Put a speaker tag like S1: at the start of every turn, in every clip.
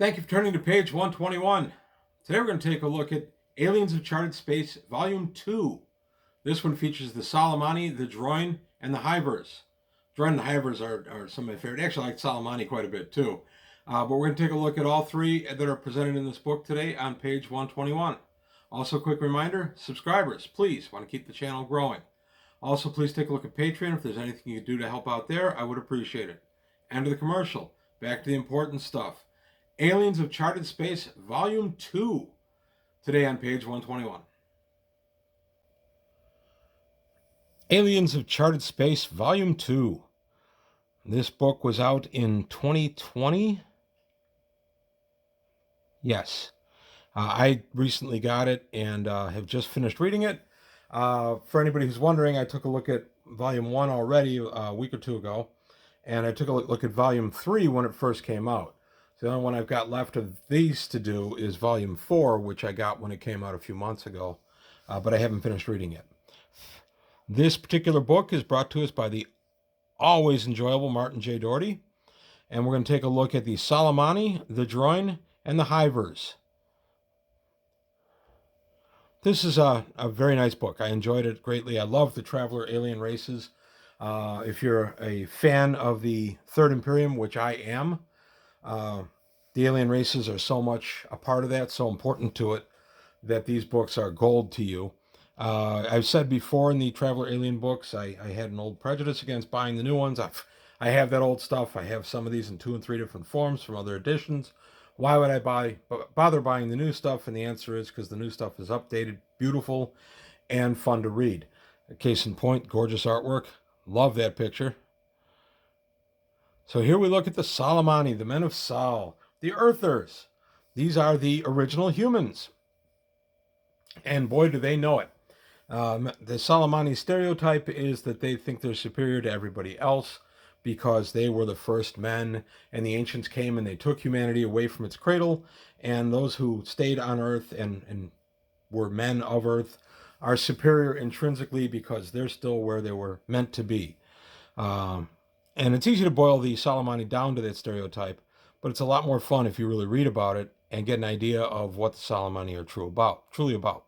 S1: Thank you for turning to page 121. Today we're going to take a look at Aliens of Charted Space, Volume 2. This one features the Soleimani, the Droin, and the Hivers. Droin and the Hivers are some of my favorite. Actually, I like Soleimani quite a bit too. But we're going to take a look at all three that are presented in this book today on page 121. Also, quick reminder, subscribers, please want to keep the channel growing. Also, please take a look at Patreon. If there's anything you can do to help out there, I would appreciate it. End of the commercial. Back to the important stuff. Aliens of Charted Space, Volume 2, today on page 121. Aliens of Charted Space, Volume 2. This book was out in 2020. Yes. I recently got it and have just finished reading it. For anybody who's wondering, I took a look at Volume 1 already a week or two ago, and I took a look at Volume 3 when it first came out. The only one I've got left of these to do is Volume 4, which I got when it came out a few months ago, but I haven't finished reading it. This particular book is brought to us by the always enjoyable Martin J. Doherty, and we're going to take a look at the Soleimani, the Droin, and the Hivers. This is a very nice book. I enjoyed it greatly. I love the Traveler alien races. If you're a fan of the Third Imperium, which I am, the alien races are so much a part of that, so important to it, that these books are gold to you. I've said before in the Traveler Alien books, I had an old prejudice against buying the new ones. I have that old stuff. I have some of these in 2 and 3 different forms from other editions. Why would I bother buying the new stuff? And the answer is because the new stuff is updated, beautiful, and fun to read. Case in point, gorgeous artwork. Love that picture. So here we look at the Soleimani, the men of Sol, the Earthers. These are the original humans. And boy, do they know it. The Soleimani stereotype is that they think they're superior to everybody else because they were the first men, and the ancients came and they took humanity away from its cradle, and those who stayed on Earth and were men of Earth are superior intrinsically because they're still where they were meant to be. And it's easy to boil the Soleimani down to that stereotype, but it's a lot more fun if you really read about it and get an idea of what the Soleimani are truly about.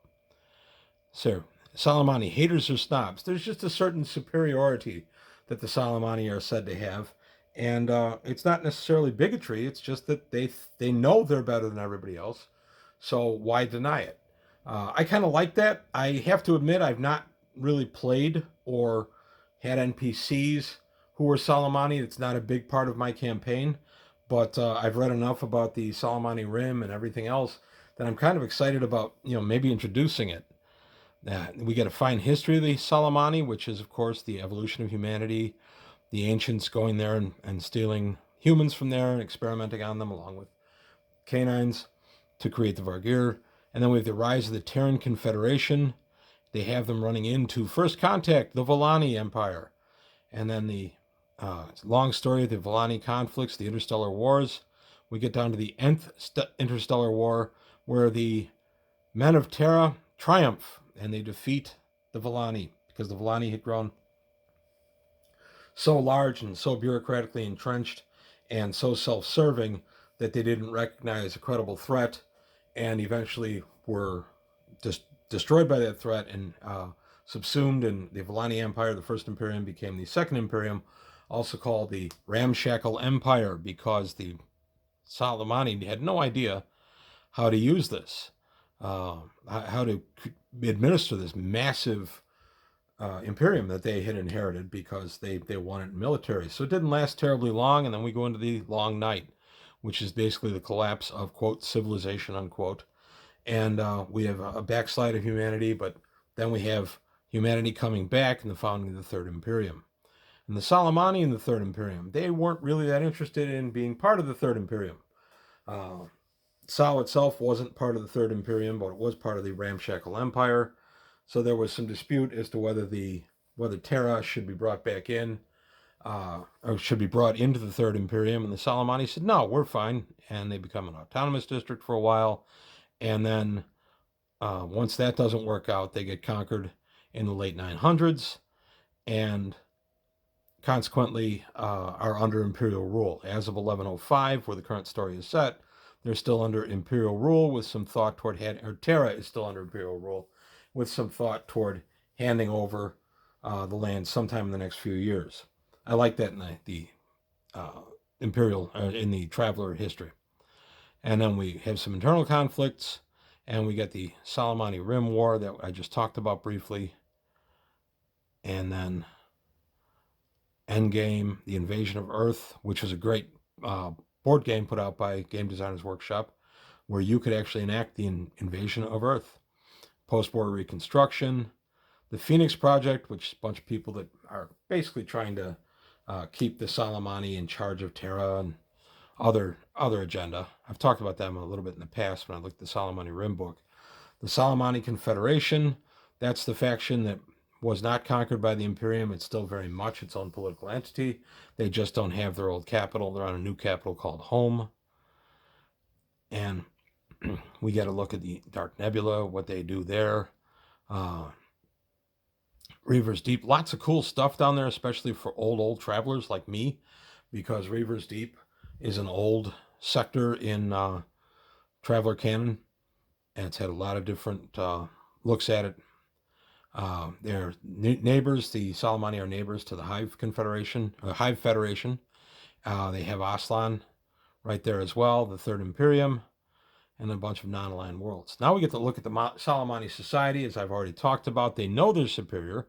S1: So, Soleimani, haters or snobs. There's just a certain superiority that the Soleimani are said to have, and it's not necessarily bigotry. It's just that they know they're better than everybody else, so why deny it? I kind of like that. I have to admit I've not really played or had NPCs who were Soleimani. It's not a big part of my campaign, but I've read enough about the Soleimani Rim and everything else that I'm kind of excited about, maybe introducing it. We get a fine history of the Soleimani, which is, of course, the evolution of humanity, the ancients going there and stealing humans from there and experimenting on them along with canines to create the Vargir. And then we have the rise of the Terran Confederation. They have them running into First Contact, the Volani Empire. And then the long story of the Volani conflicts, the interstellar wars. We get down to the nth interstellar war, where the men of Terra triumph and they defeat the Volani because the Volani had grown so large and so bureaucratically entrenched and so self-serving that they didn't recognize a credible threat and eventually were just destroyed by that threat and subsumed, and the Volani Empire, the First Imperium, became the Second Imperium, also called the Ramshackle Empire, because the Soleimani had no idea how to use this, how to administer this massive imperium that they had inherited because they won it in military. So it didn't last terribly long, and then we go into the Long Night, which is basically the collapse of, quote, civilization, unquote. And we have a backslide of humanity, but then we have humanity coming back in the founding of the Third Imperium. And the Soleimani and the Third Imperium, they weren't really that interested in being part of the Third Imperium. Sol itself wasn't part of the Third Imperium, but it was part of the Ramshackle Empire. So there was some dispute as to whether Terra should be brought back in, or should be brought into the Third Imperium. And the Soleimani said, no, we're fine. And they become an autonomous district for a while. And then once that doesn't work out, they get conquered in the late 900s. And consequently are under imperial rule. As of 1105, where the current story is set, they're still under imperial rule with some thought toward or Terra is still under imperial rule with some thought toward handing over the land sometime in the next few years. I like that in the imperial in the traveler history. And then we have some internal conflicts, and we get the Soleimani Rim War that I just talked about briefly, and then Endgame, the Invasion of Earth, which was a great board game put out by Game Designers Workshop, where you could actually enact the invasion of Earth. Post-war reconstruction, the Phoenix Project, which is a bunch of people that are basically trying to keep the Soleimani in charge of Terra and other agenda. I've talked about them a little bit in the past when I looked at the Soleimani Rim book. The Soleimani Confederation, that's the faction that was not conquered by the Imperium. It's still very much its own political entity. They just don't have their old capital. They're on a new capital called Home. And we get a look at the Dark Nebula, what they do there. Reaver's Deep, lots of cool stuff down there, especially for old travelers like me, because Reaver's Deep is an old sector in Traveler canon, and it's had a lot of different looks at it. They're neighbors. The Soleimani are neighbors to the Hive Confederation, Hive Federation. They have Aslan right there as well, the Third Imperium, and a bunch of non-aligned worlds. Now we get to look at the Soleimani Society, as I've already talked about. They know they're superior.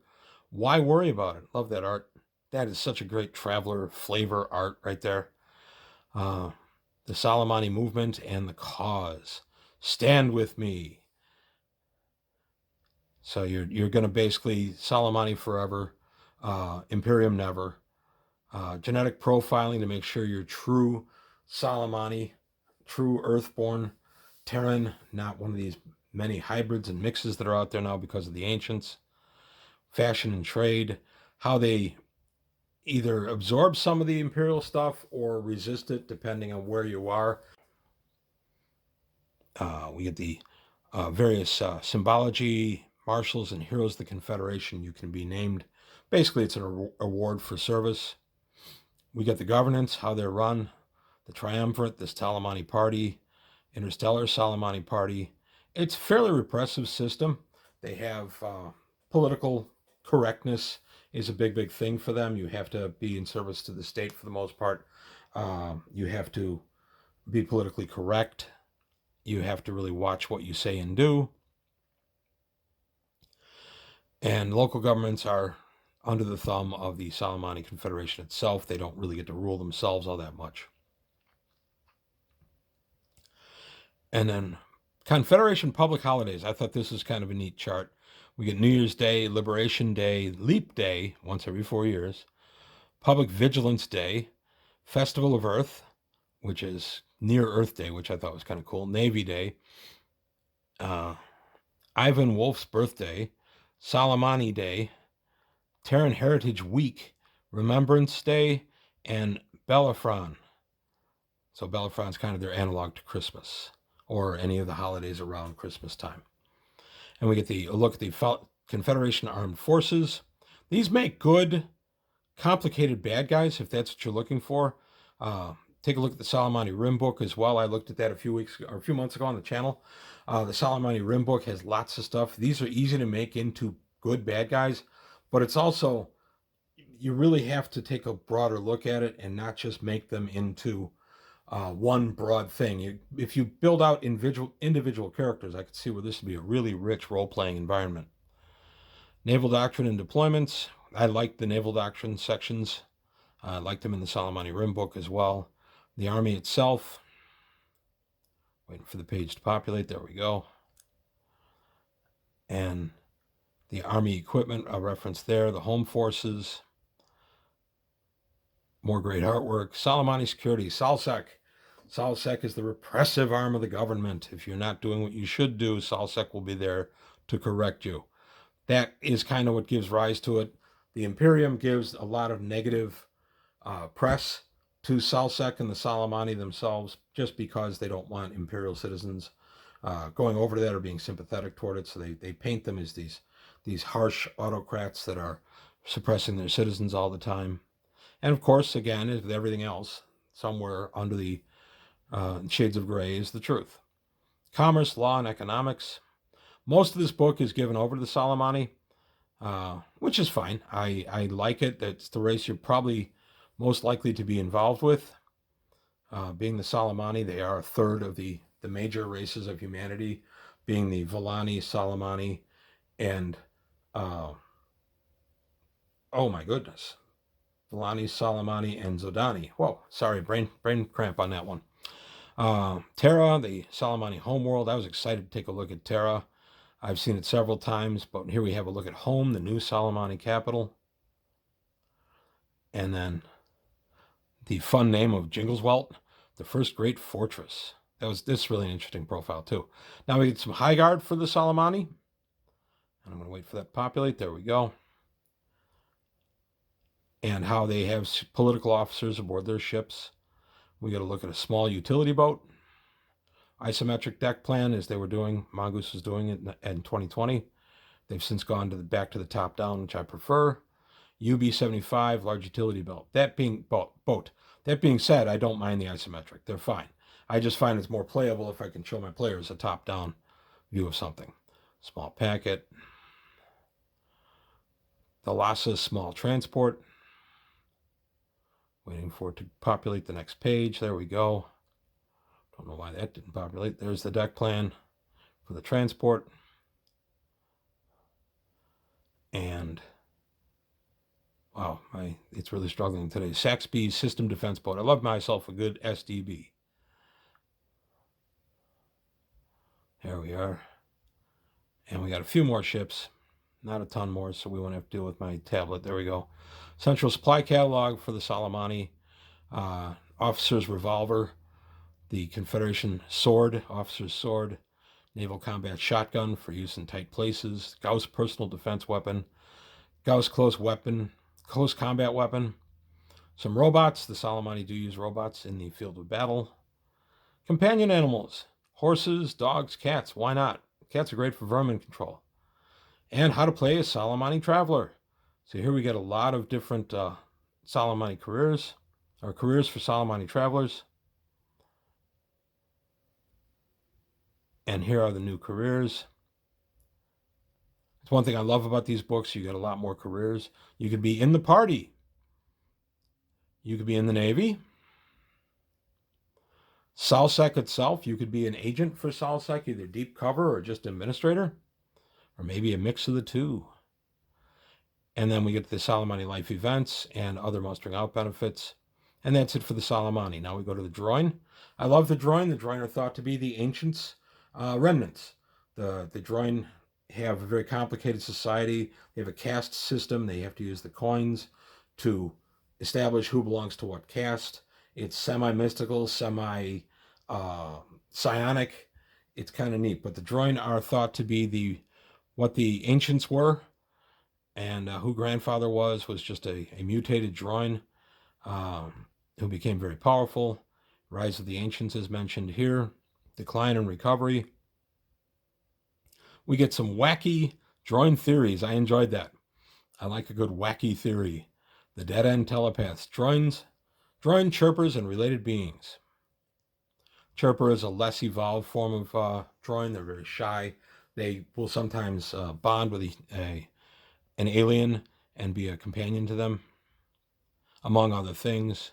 S1: Why worry about it? Love that art. That is such a great traveler flavor art right there. The Soleimani movement and the cause. Stand with me. So you're going to basically Soleimani forever, Imperium never. Genetic profiling to make sure you're true Soleimani, true Earthborn Terran, not one of these many hybrids and mixes that are out there now because of the ancients. Fashion and trade, how they either absorb some of the imperial stuff or resist it depending on where you are. We get the various symbology, marshals and heroes of the Confederation. You can be named. Basically, it's an award for service. We get the governance, how they're run, the Triumvirate, the Soleimani Party, Interstellar Soleimani Party. It's a fairly repressive system. They have political correctness is a big thing for them. You have to be in service to the state for the most part. You have to be politically correct. You have to really watch what you say and do. And local governments are under the thumb of the Soleimani Confederation itself. They don't really get to rule themselves all that much. And then Confederation public holidays. I thought this was kind of a neat chart. We get New Year's Day, Liberation Day, Leap Day, once every 4 years, Public Vigilance Day, Festival of Earth, which is Near Earth Day, which I thought was kind of cool, Navy Day, Ivan Wolf's birthday, Soleimani Day, Terran Heritage Week, Remembrance Day, and Belafron. So Belafron's kind of their analog to Christmas or any of the holidays around Christmas time. And we get a look at the Confederation Armed Forces. These make good, complicated bad guys, if that's what you're looking for. Take a look at the Soleimani Rim book as well. I looked at that a few months ago on the channel. The Soleimani Rim book has lots of stuff. These are easy to make into good bad guys, but it's also, you really have to take a broader look at it and not just make them into one broad thing. If you build out individual characters, I could see where this would be a really rich role-playing environment. Naval Doctrine and Deployments. I like the Naval Doctrine sections. I liked them in the Soleimani Rim book as well. The Army itself. Waiting for the page to populate. There we go. And the Army equipment, a reference there. The Home Forces. More great artwork. Soleimani Security. SALSEC. SALSEC is the repressive arm of the government. If you're not doing what you should do, SALSEC will be there to correct you. That is kind of what gives rise to it. The Imperium gives a lot of negative press to SALSEC and the Soleimani themselves just because they don't want Imperial citizens going over to that or being sympathetic toward it. So they paint them as these harsh autocrats that are suppressing their citizens all the time. And of course, again, as with everything else, somewhere under the Shades of Gray is the truth. Commerce, law, and economics. Most of this book is given over to the Soleimani, which is fine. I like it. That's the race you're probably most likely to be involved with. Being the Soleimani, they are a third of the major races of humanity, being the Villani, Soleimani, and oh my goodness, Villani, Soleimani, and Zodani. Whoa, sorry, brain cramp on that one. Terra, the Soleimani homeworld. I was excited to take a look at Terra. I've seen it several times, but here we have a look at Home, the new Soleimani capital. And then the fun name of Jingleswelt, the first great fortress. This really an interesting profile too. Now we get some high guard for the Soleimani. And I'm going to wait for that to populate. There we go. And how they have political officers aboard their ships. We got to look at a small utility boat. Isometric deck plan, as they were doing, Mongoose was doing it in 2020. They've since gone back to the top down, which I prefer. UB-75, large utility boat. That being said, I don't mind the isometric. They're fine. I just find it's more playable if I can show my players a top-down view of something. Small packet. The Lhasa small transport. Waiting for it to populate the next page. There we go. Don't know why that didn't populate. There's the deck plan for the transport. And wow, it's really struggling today. Saxby system defense boat. I love myself a good SDB. There we are. And we got a few more ships. Not a ton more, so we won't have to deal with my tablet. There we go. Central supply catalog for the Soleimani. Officer's revolver. The Confederation sword, officer's sword. Naval combat shotgun for use in tight places. Gauss personal defense weapon. Gauss close combat weapon. Some robots. The Soleimani do use robots in the field of battle. Companion animals. Horses, dogs, cats. Why not? Cats are great for vermin control. And how to play a Soleimani traveler. So here we get a lot of different Soleimani careers, or careers for Soleimani travelers. And here are the new careers. It's one thing I love about these books. You get a lot more careers. You could be in the party. You could be in the Navy. Solsec itself, you could be an agent for Solsec, either deep cover or just administrator, or maybe a mix of the two. And then we get the Soleimani life events and other mustering out benefits. And that's it for the Soleimani. Now we go to the Droin. I love the Droin. The Droin are thought to be the ancients' remnants. The Droin have a very complicated society. They have a caste system. They have to use the coins to establish who belongs to what caste. It's semi-mystical, semi-psionic. It's kind of neat. But the Droin are thought to be what the ancients were. And who Grandfather was just a mutated Droin who became very powerful. Rise of the Ancients is mentioned here. Decline and recovery. We get some wacky Droin theories. I enjoyed that. I like a good wacky theory. The dead end telepaths. Droin chirpers and related beings. Chirper is a less evolved form of Droin. They're very shy. They will sometimes bond with an alien and be a companion to them, among other things.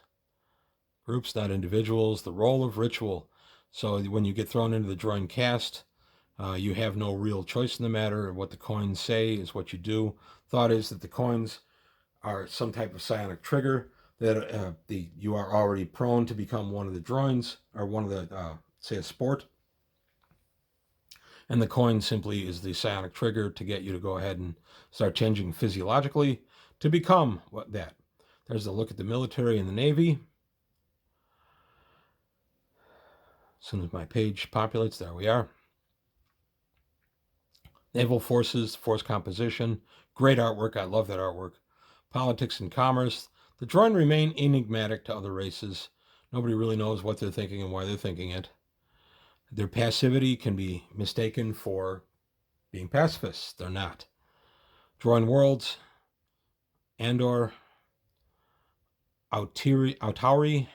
S1: Groups, not individuals. The role of ritual. So when you get thrown into the Droin caste, you have no real choice in the matter. What the coins say is what you do. Thought is that the coins are some type of psionic trigger that you are already prone to become one of the Droins, or one of the, say, a sport. And the coin simply is the psionic trigger to get you to go ahead and start changing physiologically to become that. There's a look at the military and the Navy. As soon as my page populates, there we are. Naval forces, force composition. Great artwork. I love that artwork. Politics and commerce. The Droin remain enigmatic to other races. Nobody really knows what they're thinking and why they're thinking it. Their passivity can be mistaken for being pacifists. They're not. Droin worlds. Andor. Autauri.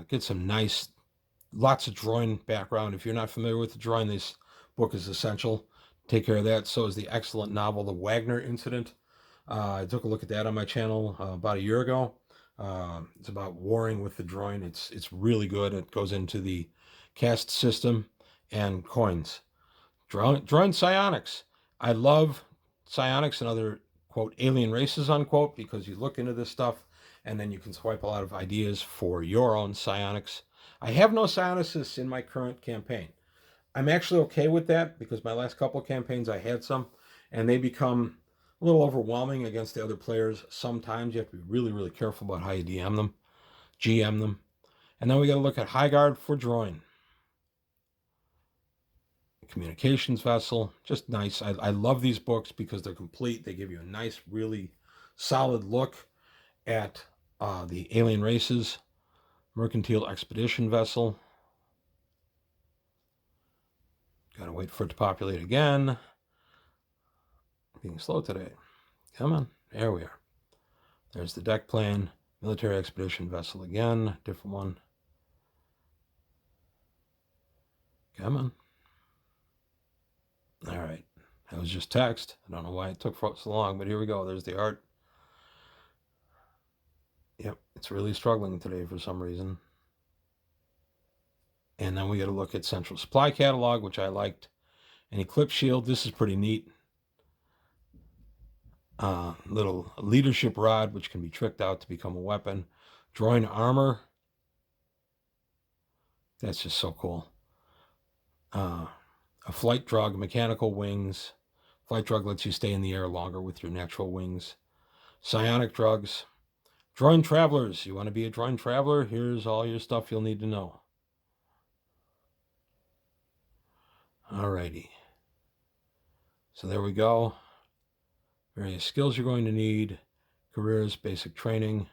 S1: Get some nice, lots of drawing background. If you're not familiar with the drawing, this book is essential. Take care of that. So is the excellent novel, The Wagner Incident. I took a look at that on my channel about a year ago. It's about warring with the drawing. It's really good. It goes into the caste system and coins. Drawing psionics. I love psionics and other, quote, alien races, unquote, because you look into this stuff and then you can swipe a lot of ideas for your own psionics. I have no psionicists in my current campaign. I'm actually okay with that because my last couple of campaigns I had some, and they become a little overwhelming against the other players. Sometimes you have to be really, really careful about how you DM them, GM them. And then we got to look at High Guard for drawing. Communications vessel, just nice. I love these books because they're complete. They give you a nice, really solid look at the alien races. Mercantile expedition vessel. Gotta wait for it to populate again. Being slow today. Come on. There we are. There's the deck plane. Military expedition vessel again. Different one. Come on. All right. That was just text. I don't know why it took so long, but here we go. There's the art. Yep, it's really struggling today for some reason. And then we got to look at Central Supply Catalog, which I liked. An Eclipse Shield. This is pretty neat. Little leadership rod, which can be tricked out to become a weapon. Drawing armor. That's just so cool. A flight drug, mechanical wings. Flight drug lets you stay in the air longer with your natural wings. Psionic drugs. Droid travelers. You want to be a droid traveler? Here's all your stuff you'll need to know. Alrighty. So there we go. Various skills you're going to need. Careers, basic training,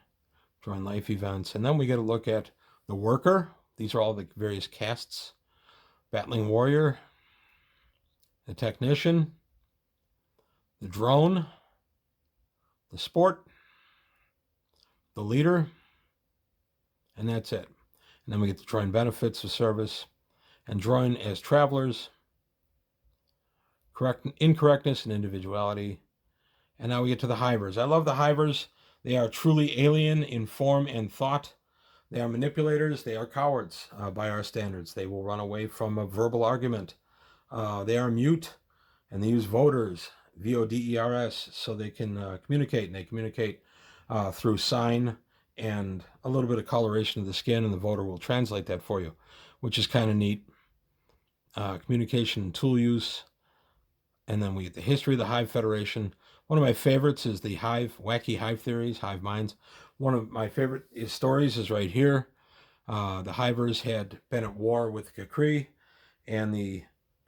S1: droid life events. And then we get a look at the worker. These are all the various castes. Battling warrior. The technician. The drone. The sport. The leader. And that's it. And then we get the droid benefits of service. And droid as travelers. Incorrectness and individuality. And now we get to the hivers. I love the hivers. They are truly alien in form and thought. They are manipulators. They are cowards by our standards. They will run away from a verbal argument. They are mute, and they use voters, VODERS, so they can communicate. And they communicate through sign and a little bit of coloration of the skin, and the voter will translate that for you, which is kind of neat. Communication and tool use. And then we get the history of the Hive Federation. One of my favorites is the wacky hive theories, hive minds. One of my favorite stories is right here. The hivers had been at war with the Kukri, and the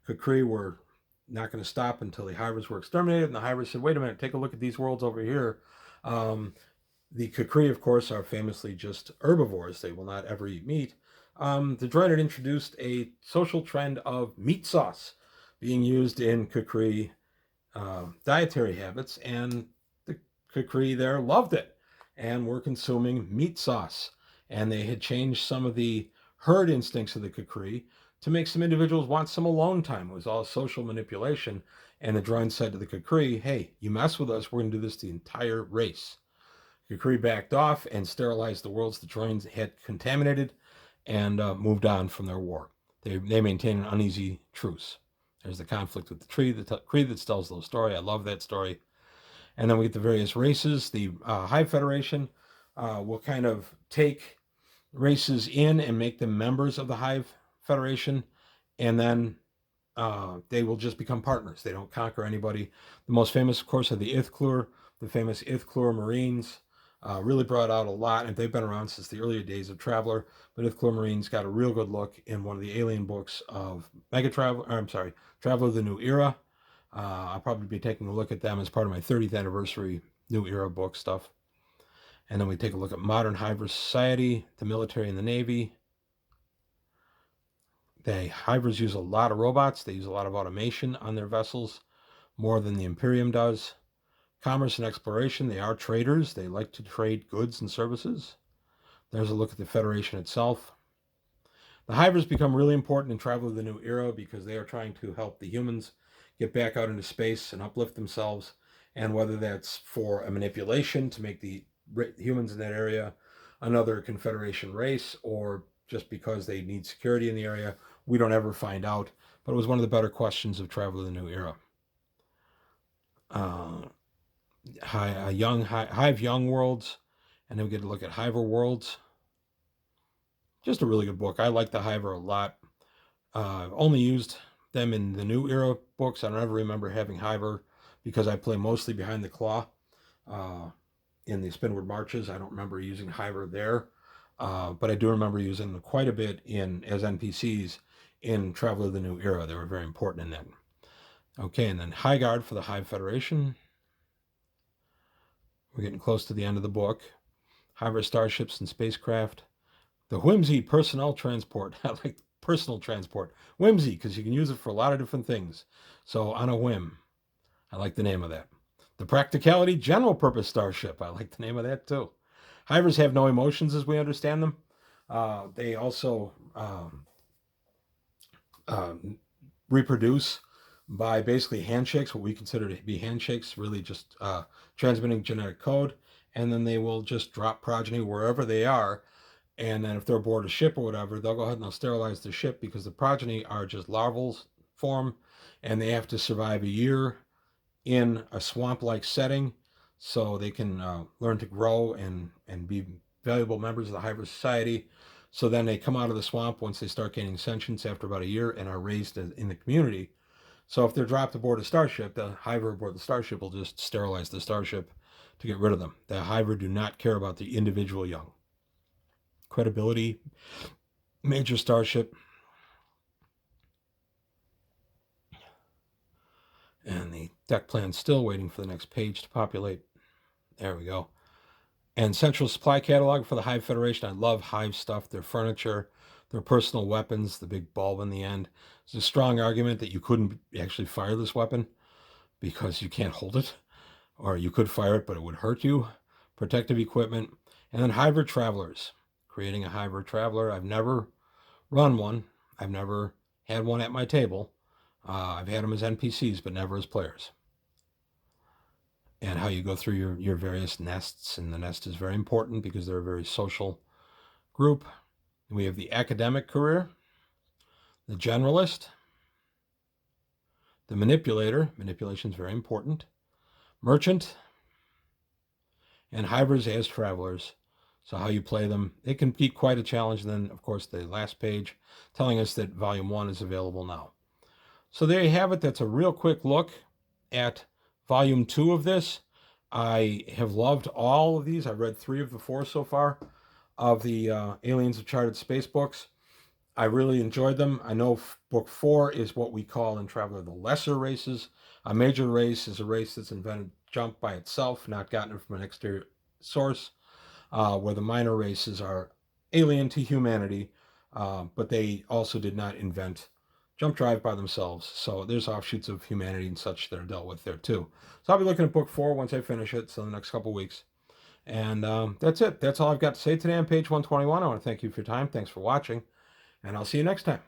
S1: Kukri were not going to stop until the hivers were exterminated. And the hivers said, wait a minute, take a look at these worlds over here. The Kukri, of course, are famously just herbivores. They will not ever eat meat. The droid had introduced a social trend of meat sauce being used in Kukri dietary habits, and the Kukri there loved it and were consuming meat sauce. And they had changed some of the herd instincts of the Kukri to make some individuals want some alone time. It was all social manipulation. And the droid said to the Kukri, hey, you mess with us, we're going to do this to the entire race. Kukri backed off and sterilized the worlds the droids had contaminated and moved on from their war. They maintained an uneasy truce. There's the conflict with the tree that tells the story. I love that story. And then we get the various races. The Hive Federation will kind of take races in and make them members of the Hive Federation. And then they will just become partners. They don't conquer anybody. The most famous, of course, are the Ithklur, the famous Ithklur Marines. Really brought out a lot, and they've been around since the earlier days of Traveler. But Ithklur Marines got a real good look in one of the alien books of Traveler of the New Era. I'll probably be taking a look at them as part of my 30th anniversary New Era book stuff. And then we take a look at modern Hiver society, the military and the Navy. The Hivers use a lot of robots. They use a lot of automation on their vessels, more than the Imperium does. Commerce and exploration, they are traders. They like to trade goods and services. There's a look at the Federation itself. The hivers become really important in Traveler of the New Era because they are trying to help the humans get back out into space and uplift themselves. And whether that's for a manipulation to make the humans in that area another Confederation race, or just because they need security in the area, we don't ever find out. But it was one of the better questions of Traveler of the New Era. Hive Young Worlds, and then we get to look at Hiver Worlds. Just a really good book. I like the Hiver a lot. Only used them in the New Era books. I don't ever remember having Hiver because I play mostly behind the claw in the Spinward Marches. I don't remember using Hiver there, but I do remember using them quite a bit as NPCs in Traveler of the New Era. They were very important in that. Okay, and then High Guard for the Hive Federation. We're getting close to the end of the book. Hiver starships and spacecraft. The Whimsy personnel transport. I like personal transport. Whimsy, because you can use it for a lot of different things. So on a whim. I like the name of that. The Practicality general purpose starship. I like the name of that too. Hivers have no emotions as we understand them. They also reproduce by basically handshakes, what we consider to be handshakes, really just transmitting genetic code. And then they will just drop progeny wherever they are. And then if they're aboard a ship or whatever, they'll go ahead and they'll sterilize the ship because the progeny are just larval form, and they have to survive a year in a swamp-like setting so they can learn to grow and be valuable members of the Hiver Society. So then they come out of the swamp once they start gaining sentience after about a year and are raised in the community. So if they're dropped aboard a starship, the Hiver aboard the starship will just sterilize the starship to get rid of them. The Hiver do not care about the individual young. Credibility, major starship. And the deck plan's still waiting for the next page to populate. There we go. And central supply catalog for the Hive Federation. I love Hive stuff, their furniture, their personal weapons, the big bulb in the end. There's a strong argument that you couldn't actually fire this weapon because you can't hold it, or you could fire it, but it would hurt you. Protective equipment. And then Hiver Travelers. Creating a Hiver Traveler. I've never run one. I've never had one at my table. I've had them as NPCs, but never as players. And how you go through your various nests, and the nest is very important because they're a very social group. We have the academic career, the generalist, the manipulator. Manipulation is very important. Merchant, and Hivers as travelers. So how you play them, it can be quite a challenge. And then, of course, the last page telling us that Volume 1 is available now. So there you have it. That's a real quick look at Volume 2 of this. I have loved all of these. I've read 3 of the 4 so far of the Aliens of Charted Space books. I really enjoyed them. I know book 4 is what we call in Traveler the lesser races. A major race is a race that's invented junk by itself, not gotten it from an exterior source, where the minor races are alien to humanity, but they also did not invent jump drive by themselves. So there's offshoots of humanity and such that are dealt with there too. So I'll be looking at book 4 once I finish it, so the next couple weeks. And that's it. That's all I've got to say today on page 121. I want to thank you for your time. Thanks for watching, and I'll see you next time.